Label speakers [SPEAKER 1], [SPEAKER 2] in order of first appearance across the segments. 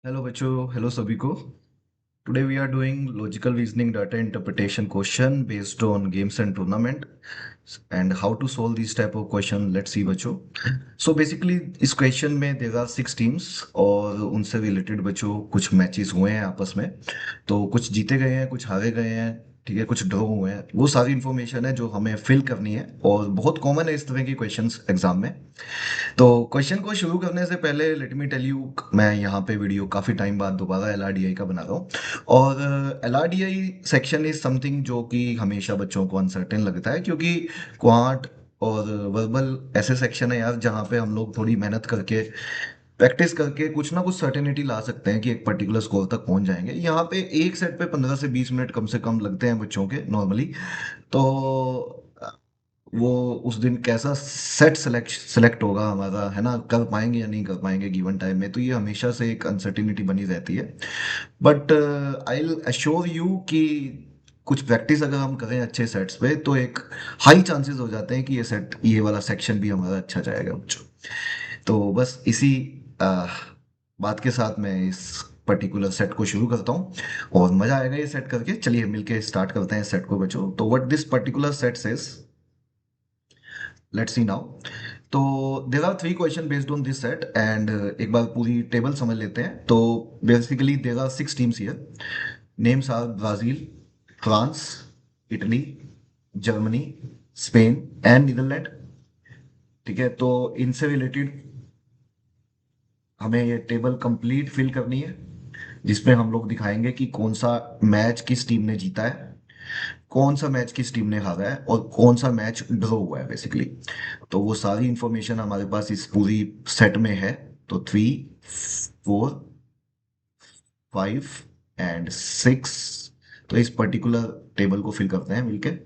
[SPEAKER 1] Hello बच्चों, hello सभी को। Today we are doing logical reasoning data interpretation question based on games and tournament and how to solve this type of question. Let's see बच्चों। So basically इस question में there are 6 teams और उनसे related बच्चों कुछ matches हुए हैं आपस में। तो कुछ जीते गए हैं, कुछ हारे गए हैं, ठीक है, कुछ ड्रॉ हुए हैं। वो सारी इन्फॉर्मेशन है जो हमें फिल करनी है और बहुत कॉमन है इस तरह की क्वेश्चंस एग्जाम में। तो क्वेश्चन को शुरू करने से पहले लेट मी टेल यू, मैं यहाँ पे वीडियो काफ़ी टाइम बाद दोबारा एलआरडीआई का बना रहा हूँ। और एलआरडीआई सेक्शन इज समथिंग जो कि हमेशा बच्चों को अनसर्टेन लगता है, क्योंकि क्वांट और वर्बल ऐसे सेक्शन है यार जहाँ पे हम लोग थोड़ी मेहनत करके प्रैक्टिस करके कुछ ना कुछ सर्टेनिटी ला सकते हैं कि एक पर्टिकुलर स्कोर तक पहुंच जाएंगे। यहाँ पे एक सेट पे 15 से 20 मिनट कम से कम लगते हैं बच्चों के नॉर्मली। तो वो उस दिन कैसा सेट सेलेक्ट होगा हमारा, है ना, कर पाएंगे या नहीं कर पाएंगे गिवन टाइम में, तो ये हमेशा से एक अनसर्टिनिटी बनी रहती है। But I will assure you कि कुछ प्रैक्टिस अगर हम करें अच्छे सेट्स पे तो एक हाई चांसेस हो जाते हैं कि ये वाला सेक्शन भी हमारा अच्छा जाएगा बच्चों। तो बस इसी uh, बात के साथ मैं इस पर्टिकुलर सेट को शुरू करता हूँ और मजा आएगा ये सेट करके। चलिए मिलके स्टार्ट करते हैं इस सेट को बच्चों। तो what this particular set says, let's see now. तो there are 3 question based on this set and एक बार पूरी टेबल समझ लेते हैं। तो basically there are 6 teams here. Names are Brazil, France, Italy, Germany, Spain and Netherlands. ठीक है, तो इनसे रिलेटेड हमें ये टेबल कंप्लीट फिल करनी है, जिसमें हम लोग दिखाएंगे कि कौन सा मैच किस टीम ने जीता है, कौन सा मैच किस टीम ने हारा है और कौन सा मैच ड्रॉ हुआ है बेसिकली। तो वो सारी इंफॉर्मेशन हमारे पास इस पूरी सेट में है। तो 3, 4, 5 एंड 6। तो इस पर्टिकुलर टेबल को फिल करते हैं मिलके,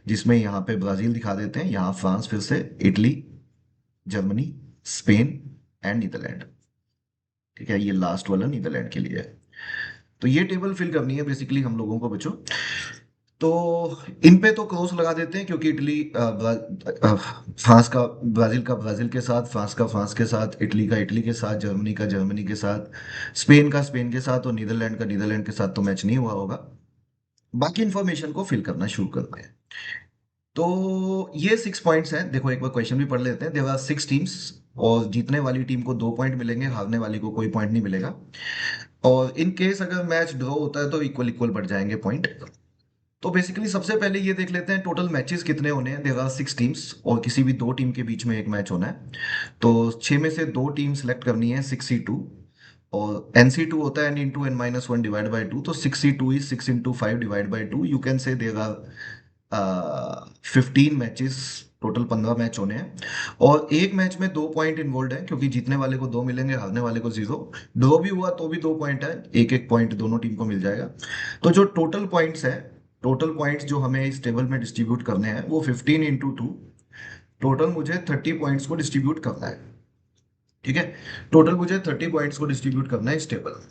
[SPEAKER 1] जिसमें यहाँ पे ब्राजील दिखा देते हैं, यहाँ फ्रांस, फिर से Italy, Germany, Spain and Netherlands. ठीक है, ये लास्ट वाला नीदरलैंड के लिए है। तो ये टेबल फिल करनी है बेसिकली हम लोगों को बच्चों। तो इन पे तो क्रॉस लगा देते हैं, क्योंकि फ्रांस का ब्राजील का ब्राजील के साथ, फ्रांस का फ्रांस के साथ, इटली का इटली के साथ, जर्मनी का जर्मनी के साथ, स्पेन का स्पेन के साथ और नीदरलैंड का नीदरलैंड के साथ तो मैच नहीं हुआ होगा। बाकी इंफॉर्मेशन को फिल करना शुरू करते हैं। तो ये 6 पॉइंट्स हैं। देखो एक बार क्वेश्चन भी पढ़ लेते हैं। देयर आर 6 टीम्स और जीतने वाली टीम को 2 पॉइंट मिलेंगे, हारने वाली को कोई पॉइंट नहीं मिलेगा। और इन केस अगर मैच ड्रॉ होता है तो इक्वल इक्वल बढ़ जाएंगे पॉइंट। तो बेसिकली सबसे पहले ये देख लेते हैं टोटल मैचेस कितने होने हैं। देयर आर 6 टीम्स और किसी भी दो टीम के बीच में एक मैच होना है। तो 6 में से 2 टीम सेलेक्ट करनी है, 6C2। और NC2 होता है N into N - 1 divide by 2। तो 6C2 is 6 into 5 divide by 2। You can say there are 15 matches, total 15 match होने हैं। और एक मैच में 2 पॉइंट इन्वॉल्व है, क्योंकि जीतने वाले को 2 मिलेंगे, हारने वाले को 0। ड्रॉ भी हुआ तो भी 2 पॉइंट है, एक एक पॉइंट दोनों टीम को मिल जाएगा। तो जो टोटल पॉइंट्स जो हमें इस टेबल में डिस्ट्रीब्यूट करने हैं वो 15 into 2। टोटल मुझे 30 पॉइंट्स को डिस्ट्रीब्यूट करना है। ठीक है, टोटल मुझे 30 पॉइंट्स को डिस्ट्रीब्यूट करना है इस table.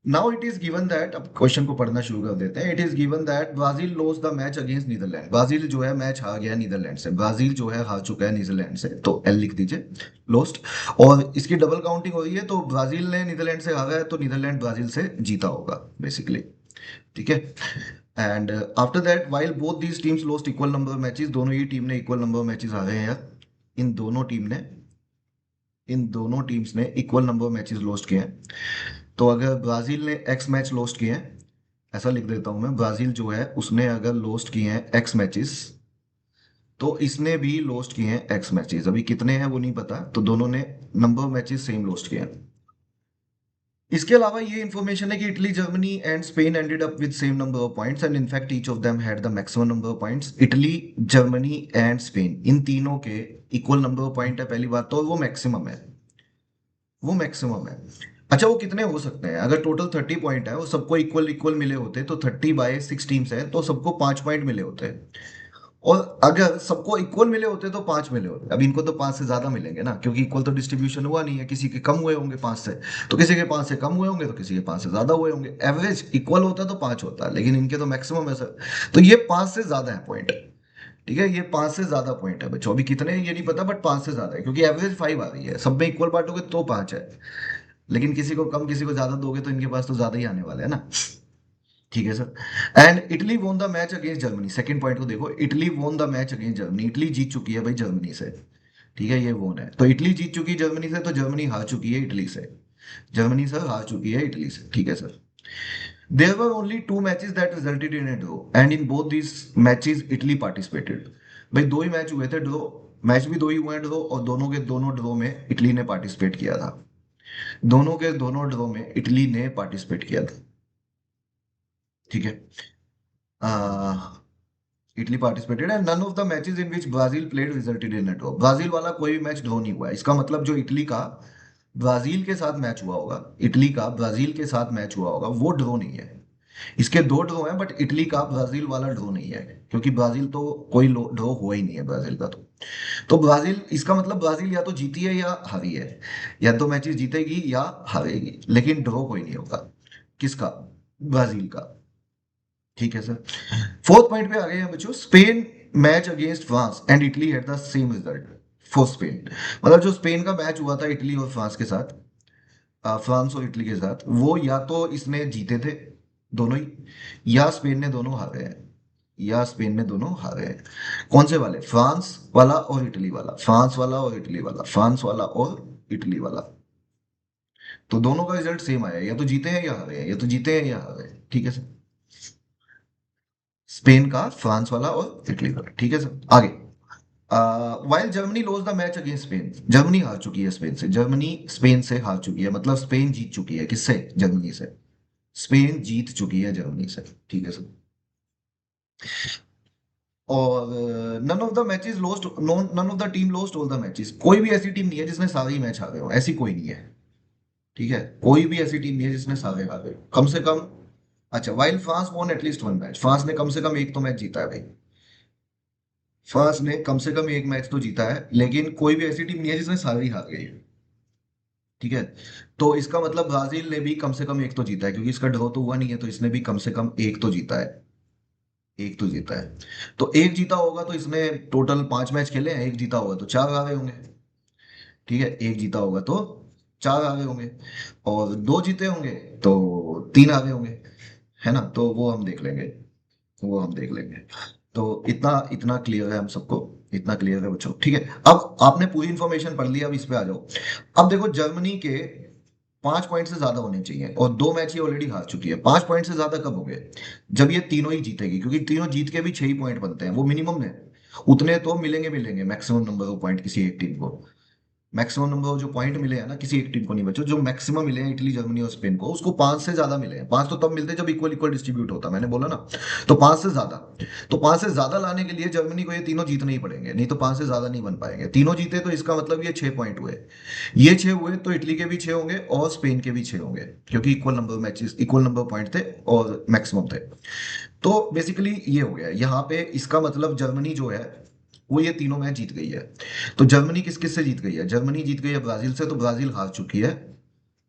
[SPEAKER 1] Now it is given that, अब क्वेश्चन को पढ़ना शुरू कर देते हैं। It is given that Brazil loss the match against Netherland. Brazil जो है मैच हार गया नीदरलैंड से। ब्राजील जो है हार चुका है नीदरलैंड से, तो एल लिख दीजिए, लोस्ट। और इसकी डबल काउंटिंग हो रही है, तो ब्राजील ने नीदरलैंड से हारा है तो नीदरलैंड ब्राजील से जीता होगा बेसिकली। ठीक है, and after that while both these teams lost equal number of matches, दोनों ही टीम ने इक्वल नंबर ऑफ मैचेस हारे हैं यार। इन दोनों टीम ने इन दोनों टीम्स ने equal number of matches lost किए हैं। तो अगर ब्राजील ने एक्स मैच लॉस्ट किए हैं, ऐसा लिख देता हूं मैं, ब्राजील जो है उसने अगर लॉस्ट किए हैं एक्स मैचेस, तो इसने भी लॉस्ट किए हैं एक्स मैचेस। अभी कितने हैं वो नहीं पता, तो दोनों ने number of matches same lost किए हैं। इसके अलावा ये इंफॉर्मेशन है कि Italy, Germany and Spain ended up with same number of points and in fact each of them had the maximum number of points. Italy, Germany and Spain, इन तीनों के इक्वल नंबर ऑफ पॉइंट है पहली बात तो, और वो मैक्सिमम है। अच्छा, वो कितने हो सकते हैं? अगर टोटल 30 पॉइंट है, वो सबको इक्वल इक्वल मिले होते तो 30/6 टीम्स है तो सबको 5 पॉइंट मिले होते। और अगर सबको इक्वल मिले होते तो 5 मिले होते। अब इनको तो 5 से ज्यादा मिलेंगे ना, क्योंकि इक्वल तो डिस्ट्रीब्यूशन हुआ नहीं है, किसी के कम हुए होंगे 5 से, तो किसी के 5 से कम हुए होंगे, तो किसी के 5 से ज्यादा हुए होंगे। एवरेज इक्वल होता तो 5 होता, लेकिन इनके तो मैक्सिमम है सर। तो ये 5 से ज्यादा है पॉइंट। ठीक है, ये 5 से ज्यादा पॉइंट है बच्चों। अभी कितने हैं ये नहीं पता, बट 5 से ज्यादा है, क्योंकि एवरेज 5 आ रही है, सब में इक्वल बांटोगे तो 5 है। लेकिन किसी को कम किसी को ज्यादा दोगे तो इनके पास तो ज्यादा ही आने वाला है ना। ठीक है sir. And Italy won the match against Germany, second point को देखो, Italy won the match against Germany, Italy जीत चुकी है भाई जर्मनी से। ठीक है, ये वोन है, तो इटली जीत चुकी है जर्मनी से, तो जर्मनी हार चुकी है इटली से। जर्मनी सर हार चुकी है इटली से। ठीक है sir. There were only two matches that resulted in a draw and in both these matches Italy participated. भाई दो ही मैच हुए थे ड्रॉ, मैच भी दो ही हुए हैं ड्रॉ, और दोनों के दोनों ड्रॉ में इटली ने पार्टिसिपेट किया था। दोनों के दोनों ड्रॉ में इटली ने पार्टिसिपेट किया था। ठीक है। Italy participated and none of the matches in which Brazil played resulted in a draw. Brazil वाला कोई भी मैच ड्रॉ नहीं हुआ है। इसका मतलब जो इटली का ब्राजील के साथ मैच हुआ होगा, इटली का ब्राजील के साथ मैच हुआ होगा, वो ड्रॉ नहीं है। इसके दो ड्रॉ हैं, बट इटली का ब्राजील वाला ड्रॉ नहीं है, क्योंकि ब्राजील तो कोई ड्रॉ हुआ ही नहीं है ब्राजील का। तो ब्राजील, इसका मतलब ब्राजील या तो जीती है या हारी है, या तो मैचेस जीतेगी या हारेगी, लेकिन ड्रॉ कोई नहीं होगा। किसका? ब्राजील का। ठीक है सर। फोर्थ पॉइंट पे आ गए हैं बच्चों। Spain match against France and Italy had the same result for Spain. मतलब जो स्पेन का मैच हुआ था इटली और फ्रांस के साथ, फ्रांस और इटली के साथ, वो या तो इसने जीते थे दोनों ही, या स्पेन ने दोनों हारे हैं, या स्पेन ने दोनों हारे हैं। कौन से वाले? फ्रांस वाला और इटली वाला, फ्रांस वाला और इटली वाला, फ्रांस वाला और इटली वाला। तो दोनों का रिजल्ट सेम आया, या तो जीते हैं या हारे हैं, या तो जीते हैं या हारे हैं। ठीक है सर। स्पेन का, फ्रांस वाला और इटली वाला। ठीक है सर, आगे। While Germany loss the match against Spain, Germany हार चुकी है स्पेन से, जर्मनी स्पेन से हार चुकी है, मतलब स्पेन जीत चुकी है किससे? जर्मनी से। स्पेन जीत चुकी है जर्मनी से। ठीक है सर। और none of the matches lost, none of the team lost all the matches, कोई भी ऐसी टीम नहीं है जिसने सारे ही मैच हारे हो, ऐसी कोई नहीं है। ठीक है, कोई भी ऐसी टीम नहीं है जिसने सारे हारे हो, कम से कम। अच्छा, while France won at least one match, France ने कम से कम एक तो मैच जीता है भाई। फ्रांस ने कम से कम एक मैच तो जीता है, लेकिन कोई भी ऐसी टीम नहीं है जिसने सारे ही हार गई। ठीक है। तो इसका मतलब ब्राजील ने भी कम से कम एक तो जीता है, क्योंकि इसका ड्रॉ तो हुआ नहीं है, तो इसने भी कम से कम एक तो जीता है। एक तो जीता है। तो एक जीता होगा तो इसने टोटल 5 मैच खेले हैं, एक जीता होगा तो 4 हारे होंगे। ठीक है, एक जीता होगा तो 4 हारे होंगे, और 2 जीते होंगे तो 3 हारे होंगे। है ना, तो वो हम देख लेंगे, वो हम देख लेंगे। तो इतना इतना क्लियर है हम सबको, इतना क्लियर है बच्चों। ठीक है, अब आपने पूरी इंफॉर्मेशन पढ़ ली, अब इस पे आ जाओ। अब देखो, जर्मनी के 5 पॉइंट से ज्यादा होने चाहिए, और 2 मैच ये ऑलरेडी हार चुकी है। 5 पॉइंट से ज्यादा कब हो गए? जब ये तीनों ही जीतेगी, क्योंकि तीनों जीत के भी 6 ही पॉइंट बनते हैं, वो मिनिमम है। उतने तो मिलेंगे, मिलेंगे मैक्सिमम नंबर ऑफ पॉइंट किसी एक टीम को। मैक्सिमम नंबर ऑफ जो पॉइंट मिले हैं ना, किसी एक टीम को नहीं बच्चों, जो मैक्सिमम मिले हैं इटली, जर्मनी और स्पेन को, उसको 5 से ज्यादा मिले हैं। 5 तो तब मिलते हैं जब इक्वल इक्वल डिस्ट्रीब्यूट होता, मैंने बोला ना। तो 5 से ज्यादा, तो 5 से ज्यादा लाने के लिए जर्मनी को ये तीनों जीतने ही पड़ेंगे, नहीं तो 5 से ज्यादा नहीं बन पाएंगे। तीनों जीते तो इसका मतलब ये 6 पॉइंट हुए। ये 6 हुए तो इटली के भी 6 होंगे और स्पेन के भी 6 होंगे, क्योंकि equal number matches, equal number point थे और मैक्सिमम थे। तो बेसिकली ये हो गया यहाँ पे, इसका मतलब जर्मनी जो है वो ये तीनों मैच जीत गई है। तो जर्मनी किस किस से जीत गई है? जर्मनी जीत गई है ब्राजील से, तो ब्राजील हार चुकी है,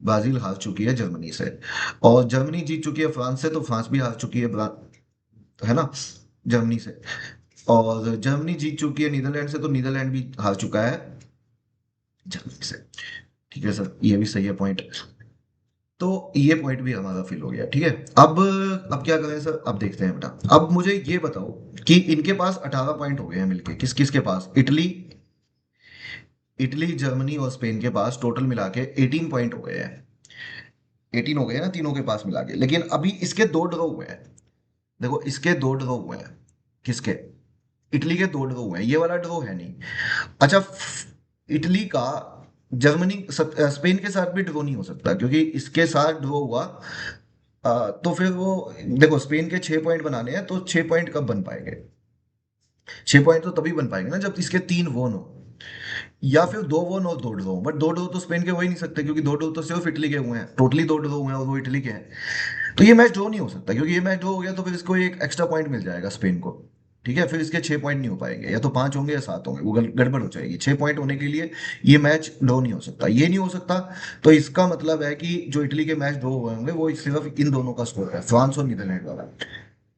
[SPEAKER 1] ब्राजील हार चुकी है जर्मनी से। और जर्मनी जीत चुकी है फ्रांस से, तो फ्रांस भी हार चुकी है है ना, जर्मनी से। और जर्मनी जीत चुकी है नीदरलैंड से, तो नीदरलैंड भी हार चुका है जर्मनी से। ठीक है सर, ये भी सही है पॉइंट। तो ये पॉइंट भी हमारा फिल हो गया। ठीक है। अब क्या करें सर? अब देखते हैं बेटा, अब मुझे ये बताओ कि इनके पास 18 पॉइंट हो गए हैं मिलके, किस किस के पास? इटली, इटली, जर्मनी और स्पेन के पास टोटल मिला के 18 पॉइंट हो गए हैं। 18 हो गए ना तीनों के पास मिला के, लेकिन अभी इसके 2 ड्रॉ हुए हैं। देखो, इसके 2 ड्रॉ हुए हैं। किसके? इटली के 2 ड्रॉ हुए हैं, ये वाला ड्रॉ है नहीं। अच्छा, इटली का स्पेन के साथ भी ड्रॉ नहीं हो सकता, क्योंकि इसके साथ ड्रॉ हुआ, तो फिर वो, देखो स्पेन के 6 पॉइंट बनाने हैं, तो 6 पॉइंट कब बन पाएंगे? 6 पॉइंट तो तभी बन पाएंगे ना जब इसके 3 वोन हो, या फिर 2 वोन और 2 ड्रॉ। बट 2 ड्रॉ तो स्पेन के हो ही नहीं सकते, क्योंकि 2 ड्रॉ तो सिर्फ इटली के हुए हैं, टोटली 2 ड्रॉ हुए हैं और वो इटली के हैं। तो ये मैच ड्रॉ नहीं हो सकता, क्योंकि ये मैच ड्रॉ हो गया तो फिर इसको एक एक्स्ट्रा पॉइंट मिल जाएगा स्पेन को। ठीक है, फिर इसके 6 पॉइंट नहीं हो पाएंगे, या तो 5 होंगे या 7 होंगे, वो गड़बड़ हो जाएगी। 6 पॉइंट होने के लिए ये मैच ड्रॉ नहीं हो सकता, ये नहीं हो सकता। तो इसका मतलब है कि जो इटली के मैच ड्रॉ हुए होंगे वो सिर्फ इन दोनों का स्कोर है, फ्रांस और नीदरलैंड वाला।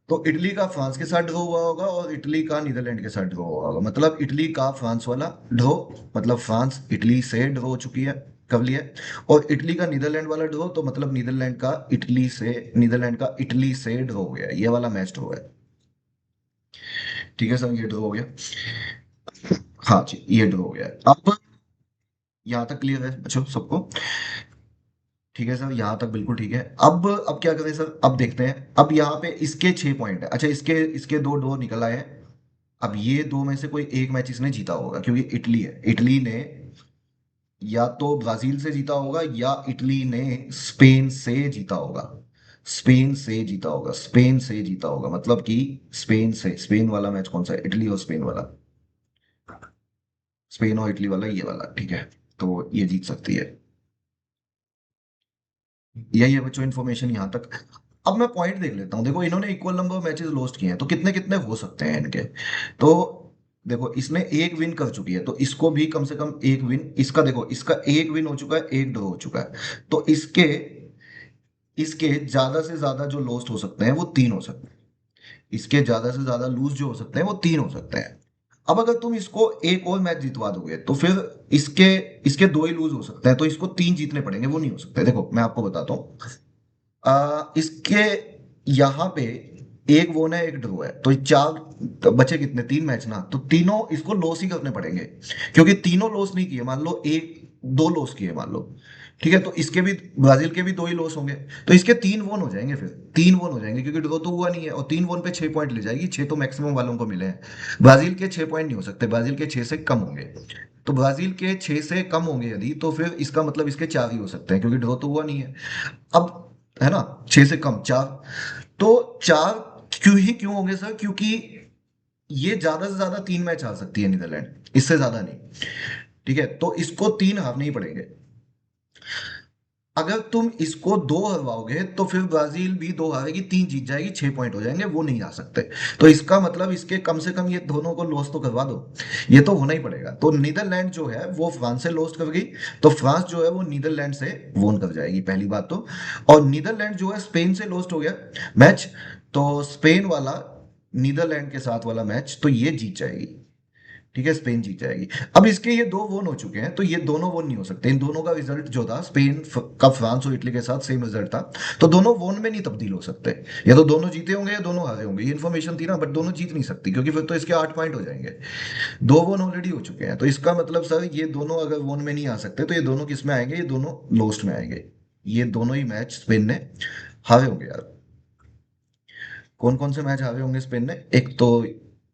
[SPEAKER 1] तो इटली का फ्रांस के साथ ड्रॉ हुआ होगा और इटली का नीदरलैंड के साथ ड्रॉ हुआ होगा, मतलब इटली का फ्रांस वाला ड्रॉ, मतलब फ्रांस इटली से ड्रॉ हो चुकी है। कर लिया है। और इटली का नीदरलैंड वाला ड्रॉ, तो मतलब नीदरलैंड का इटली से ड्रॉ हो गया, ये वाला मैच ड्रॉ है। ठीक है सर, ये ड्रॉ हो गया। हाँ जी, ये ड्रॉ हो गया है। अब यहाँ तक क्लियर है बच्चों सबको? ठीक है सर, यहाँ तक बिल्कुल ठीक है। अब क्या करें सर, अब देखते हैं। अब यहाँ पे इसके 6 पॉइंट है। अच्छा, इसके इसके दो ड्रॉ निकल आए हैं। अब ये दो में से कोई एक मैच इसने जीता होगा, क्योंकि इटली है, इटली ने या तो ब्राजील से जीता होगा या इटली ने स्पेन से जीता होगा। स्पेन से जीता होगा, मतलब कि स्पेन वाला मैच कौन सा है? इटली और स्पेन वाला। स्पेन और इटली वाला, ये वाला, ठीक है। तो ये जीत सकती है। यही है बच्चों इन्फॉर्मेशन यहाँ तक। अब मैं पॉइंट देख लेता हूँ। देखो, इन्होंने इक्वल नंबर मैचेस लॉस्ट किए हैं, तो कितने कितने हो सकते हैं इनके। तो देखो, इसने एक विन कर चुकी है, तो इसको भी कम से कम एक विन, इसका देखो, इसका एक विन हो चुका है, एक ड्रॉ हो चुका है। तो इसके इसके ज्यादा से ज्यादा जो लॉस्ट हो सकते हैं वो तीन हो सकते हैं। इसके ज्यादा से ज्यादा लूज जो हो सकते हैं वो तीन हो सकते हैं। अब अगर तुम इसको एक और मैच जितवा दोगे तो फिर इसके इसके दो ही लूज हो सकते हैं, तो इसको तीन जीतने पड़ेंगे, वो नहीं हो सकते। देखो मैं आपको बताता हूँ। इसके यहाँ पे एक वो ना एक ड्रॉ है, तो चार, तो बचे कितने? तीन मैच ना, तो तीनों इसको लॉस ही करने पड़ेंगे। क्योंकि तीनों लॉस नहीं किए, मान लो एक दो लॉस किए मान लो। ठीक है, तो इसके भी, ब्राजील के भी दो ही लॉस होंगे। तो इसके तीन वोन हो जाएंगे, फिर तीन वोन हो जाएंगे, क्योंकि ड्रॉ तो हुआ नहीं है, और तीन वोन पे 6 पॉइंट ले जाएगी। छह तो मैक्सिमम वालों को मिले हैं। ब्राजील के 6 पॉइंट नहीं हो सकते, ब्राजील के 6 से कम होंगे। तो ब्राजील के 6 से कम होंगे यदि, तो फिर इसका मतलब इसके चार ही हो सकते हैं, क्योंकि ड्रॉ तो हुआ नहीं है। अब, है ना, 6 से कम चार। तो चार क्यों होंगे सर? क्योंकि ये ज्यादा से ज्यादा तीन मैच हार सकती है नीदरलैंड, इससे ज्यादा नहीं। ठीक है, तो इसको तीन हारने ही पड़ेंगे। अगर तुम इसको दो हरवाओगे तो फिर ब्राजील भी दो हारेगी, तीन जीत जाएगी, 6 पॉइंट हो जाएंगे, वो नहीं आ सकते। तो इसका मतलब इसके कम से कम ये दोनों को लॉस तो करवा दो। ये तो होना ही पड़ेगा। तो नीदरलैंड जो है वो फ्रांस से लॉस कर गई, तो फ्रांस जो है वो नीदरलैंड से वोन कर जाएगी, पहली बात तो। और नीदरलैंड जो है स्पेन से लॉस्ट हो गया मैच, तो स्पेन वाला नीदरलैंड के साथ वाला मैच तो ये जीत जाएगी। ठीक है, स्पेन जीत जाएगी। अब इसके ये दो वोन हो चुके हैं, तो ये दोनों वोन नहीं हो सकते। इन दोनों का रिजल्ट जो था, का फ्रांस और इटली के साथ सेम रिजल्ट था, तो दोनों वोन में नहीं तब्दील हो सकते। या तो दोनों जीते होंगे या दोनों हारे होंगे, ये इन्फॉर्मेशन थी ना, बट दोनों जीत नहीं सकती, क्योंकि फिर तो इसके 8 पॉइंट हो जाएंगे। दो वोन ऑलरेडी हो चुके हैं, तो इसका मतलब सर ये दोनों अगर वोन में नहीं आ सकते, तो ये दोनों किस में आएंगे? ये दोनों लोस्ट में आएंगे। ये दोनों ही मैच स्पेन ने हारे होंगे यार। कौन कौन से मैच हारे होंगे स्पेन ने? एक तो,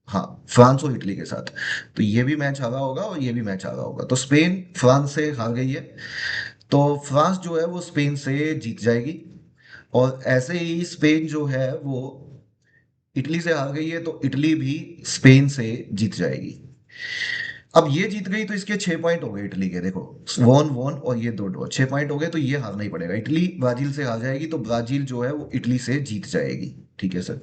[SPEAKER 1] हाँ, फ्रांस और इटली के साथ। तो ये भी मैच हारा होगा और ये भी मैच हारा होगा, तो स्पेन फ्रांस से हार गई है। तो फ्रांस जो है वो स्पेन से जीत जाएगी। और ऐसे ही स्पेन जो है वो इटली से हार गई है, तो इटली भी स्पेन से जीत जाएगी। अब ये जीत गई तो इसके 6 पॉइंट हो गए इटली के, देखो, वन वन और ये दो ड्रॉ, 6 पॉइंट हो गए, तो ये हारना ही पड़ेगा। इटली ब्राजील से हार जाएगी, तो ब्राजील जो है वो इटली से जीत जाएगी। ठीक है सर।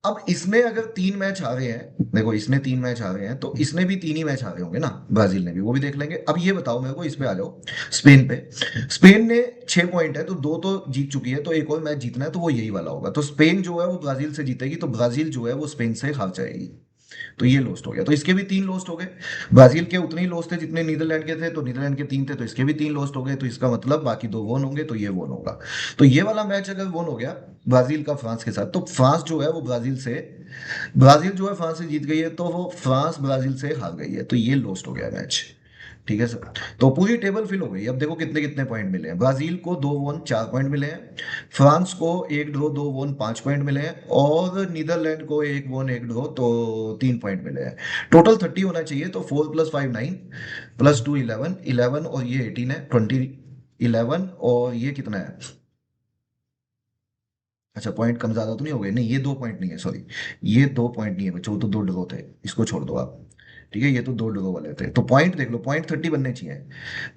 [SPEAKER 1] अब इसने अगर तीन मैच हारे हैं, देखो इसने तीन मैच हारे हैं, तो इसने भी तीन ही मैच हारे होंगे ना, ब्राजील ने भी, वो भी देख लेंगे। अब ये बताओ मेरे को, इस पे आ जाओ, स्पेन पे। स्पेन ने 6 पॉइंट है, तो दो तो जीत चुकी है, तो एक और मैच जीतना है, तो वो यही वाला होगा। तो स्पेन जो है वो ब्राजील से जीतेगी, तो ब्राजील जो है वो स्पेन से हार जाएगी। तो ये लोस्ट हो गया, तो इसके भी तीन लोस्ट हो गए। ब्राजील के उतने ही लोस्ट थे जितने नीदरलैंड के थे, तो नीदरलैंड के तीन थे, तो इसके भी तीन लोस्ट हो गए, तो इसका मतलब बाकी दो वोन होंगे, तो ये वोन होगा। तो ये वाला मैच अगर वोन हो गया ब्राजील का फ्रांस के साथ, तो फ्रांस जो है वो ब्राजील जो है फ्रांस से जीत गई है, तो वो फ्रांस ब्राजील से हार गई है, तो ये लोस्ट हो गया मैच। ठीक है सर। तो पूरी टेबल फिल हो गई। अब देखो कितने कितने पॉइंट मिले हैं। ब्राजील को दो वन 4 पॉइंट मिले हैं, फ्रांस को एक ड्रॉ दो वन 5 पॉइंट मिले हैं, और नीदरलैंड को एक वन एक ड्रॉ तो 3 पॉइंट मिले हैं। टोटल 30 होना चाहिए, तो 4 + 5 9, +2 11, 11 और ये 18 है, 20, 11 और ये कितना है? अच्छा, पॉइंट कम ज्यादा तो नहीं हो गए? नहीं, ये 2 पॉइंट नहीं है, सॉरी, ये 2 पॉइंट नहीं है बच्चों, वो तो दो ड्रॉ थे, इसको छोड़ दो आप। ठीक है, ये तो दो ड्रॉ वाले थे, तो पॉइंट देख लो, पॉइंट 30 बनने चाहिए।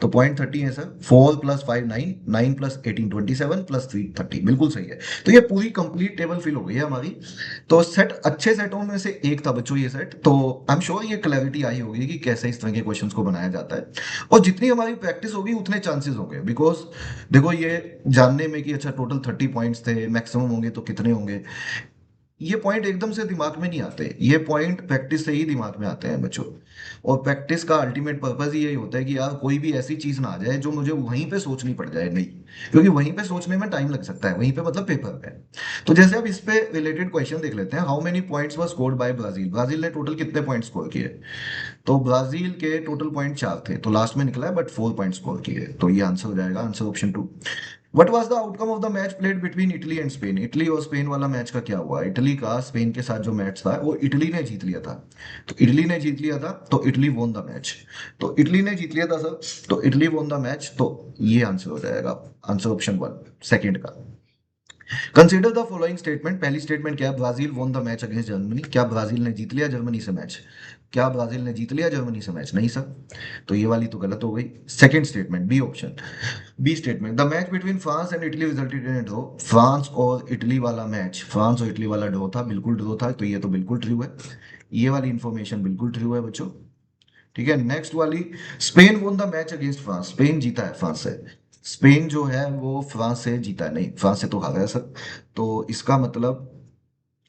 [SPEAKER 1] तो पॉइंट 30 है सर। 4 + 5 9, 9 + 18 27 +3 30, बिल्कुल सही है। तो ये पूरी कंप्लीट टेबल फिल हो गई है हमारी। तो सेट अच्छे सेटों में से एक था बच्चों ये सेट, तो आई एम श्योर ये क्लैरिटी आई होगी कि कैसे इस तरह के क्वेश्चंस को बनाया जाता है। और जितनी हमारी प्रैक्टिस होगी उतने चांसेस होंगे, बिकॉज देखो ये जानने में कि अच्छा टोटल 30 पॉइंट्स थे, मैक्सिमम होंगे तो कितने होंगे, ये पॉइंट एकदम से दिमाग में नहीं आते, ये पॉइंट प्रैक्टिस से ही दिमाग में आते हैं बच्चों। और प्रैक्टिस का अल्टीमेट पर्पज ही यही होता है कि यार कोई भी ऐसी चीज ना आ जाए जो मुझे वहीं पे सोचनी पड़ जाए, नहीं, क्योंकि वहीं पे सोचने में टाइम लग सकता है, वहीं पे मतलब पेपर पे। तो जैसे अब इस पे रिलेटेड क्वेश्चन देख लेते हैं। How many points were scored by Brazil, Brazil ने टोटल कितने पॉइंट स्कोर किए? तो ब्राजील के टोटल पॉइंट 4 थे, तो लास्ट में निकला है बट 4 पॉइंट स्कोर किए, तो ये आंसर हो जाएगा, answer option 2। What was the outcome of the match played between Italy and Spain, Italy और स्पेन वाला मैच का क्या हुआ? इटली का स्पेन के साथ जो मैच था वो इटली ने जीत लिया था, तो इटली ने जीत लिया था, तो इटली वोन द मैच। तो इटली ने जीत लिया था सर, तो इटली वोन द मैच, तो ये आंसर हो जाएगा, आंसर ऑप्शन 1 सेकंड का। कंसीडर द फॉलोइंग स्टेटमेंट, पहली स्टेटमेंट क्या है? ब्राजील वोन द मैच अगेंस्ट जर्मनी, क्या ब्राजील ने जीत लिया जर्मनी से मैच? क्या ब्राजील ने जीत लिया जर्मनी से मैच? नहीं सर, तो ये वाली तो गलत हो गई। Second statement, B option, B statement, the match between France and Italy resulted in draw, France और इटली वाला मैच, फ्रांस और इटली वाला ड्रॉ था, बिल्कुल ड्रॉ था, तो ये तो बिल्कुल ट्रू है, ये वाली इंफॉर्मेशन बिल्कुल ट्रू है बच्चों। ठीक है, नेक्स्ट वाली, Spain won the match against France, Spain जीता है फ्रांस से, स्पेन जो है वो फ्रांस से जीता है, नहीं फ्रांस से तो हारा है सर, तो इसका मतलब,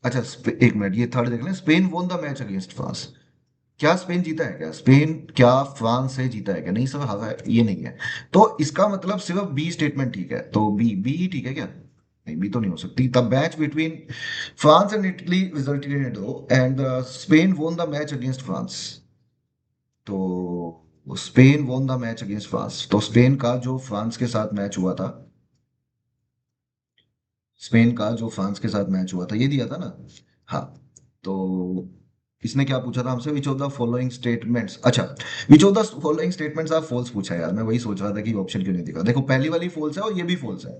[SPEAKER 1] अच्छा एक मिनट, ये थर्ड देख लें, Spain won the match against France, क्या स्पेन जीता है क्या? स्पेन क्या फ्रांस से जीता है क्या? नहीं सर, हारा है, ये नहीं है, तो इसका मतलब सिर्फ बी स्टेटमेंट ठीक है, तो बी बी ही ठीक है क्या? नहीं, बी तो नहीं हो सकती। The match between France and Italy resulted in draw and Spain won the match against France, तो Spain won the match against France, तो स्पेन का जो फ्रांस के साथ मैच हुआ था, स्पेन का जो फ्रांस के साथ मैच हुआ था, ये दिया था ना? हाँ, तो इसने क्या पूछा था हमसे? Which of the following statements, अच्छा, which of the following statements are false पूछा है यार, मैं वही सोच रहा था कि ऑप्शन क्यों नहीं दिखा। देखो पहली वाली फॉल्स है और ये भी फॉल्स है,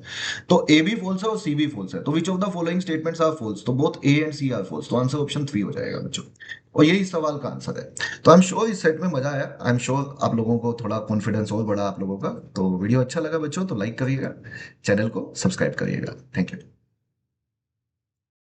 [SPEAKER 1] तो ए भी फॉल्स है और सी भी फॉल्स है, तो which of the following statements are false, तो both A and C are false, तो आंसर ऑप्शन 3 हो जाएगा बच्चों, और यही इस सवाल का आंसर है। तो आई एम श्योर इस सेट में मजा आया, आई एम श्योर आप लोगों को थोड़ा कॉन्फिडेंस और बढ़ा आप लोगों का। तो वीडियो अच्छा लगा बच्चों तो लाइक करिएगा, चैनल को सब्सक्राइब करिएगा। Thank you.